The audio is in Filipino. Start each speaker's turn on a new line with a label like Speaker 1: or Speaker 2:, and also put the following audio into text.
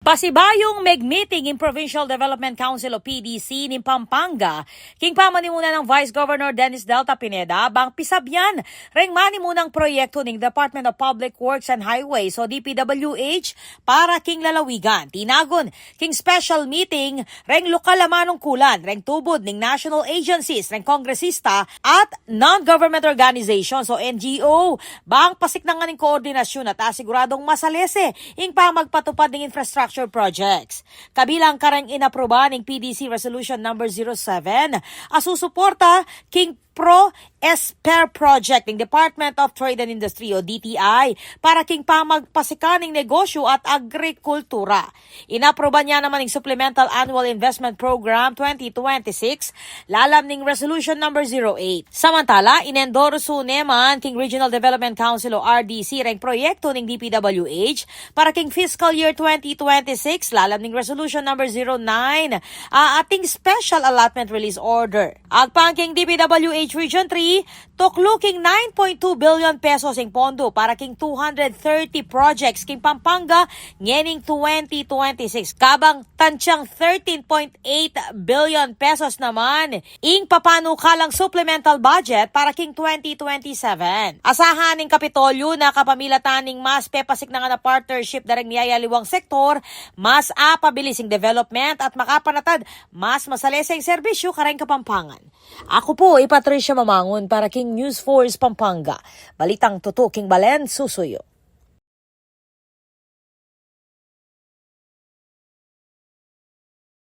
Speaker 1: Pasibayong meeting in Provincial Development Council o PDC ni Pampanga, king pamanimuna ng Vice Governor Dennis Delta Pineda, bang pisabyan, reng manimunang proyekto ng Department of Public Works and Highways o DPWH para king lalawigan. Tinagon, king special meeting, reng lokal lamanong kulan, reng tubod ng national agencies, reng kongresista at non-government organizations o NGO, bang pasik na nga ng koordinasyon at asiguradong masalese, ing pa magpatupad ng infrastructure projects. Kabilang karang inaproba ng PDC Resolution number 07, asusuporta king Pro-Esper Project ng Department of Trade and Industry o DTI para king pamagpasika ng negosyo at agrikultura. Inaproba niya naman ng Supplemental Annual Investment Program 2026, lalam ng Resolution number 08. Samantala, inendorso naman king Regional Development Council o RDC reng proyekto ng DPWH para king Fiscal Year 2026, lalam ng Resolution number 09, ating Special Allotment Release Order. Agpangking DPWH Region 3, tukluking 9.2 billion pesos ang pondo para king 230 projects king Pampanga ngening 2026. Kabang tansyang 13.8 billion pesos naman ing papanukalang supplemental budget para king 2027. Asahan ng Kapitolyo na kapamilatan ng mas pepasik na nga na partnership darang niyayaliwang sektor, mas apabilising development at makapanatad mas masaleseng serbisyo kareng Kapampangan. Ako po, Patricia Mamangon para King News Force Pampanga. Balitang tutuking Balen, susuyo.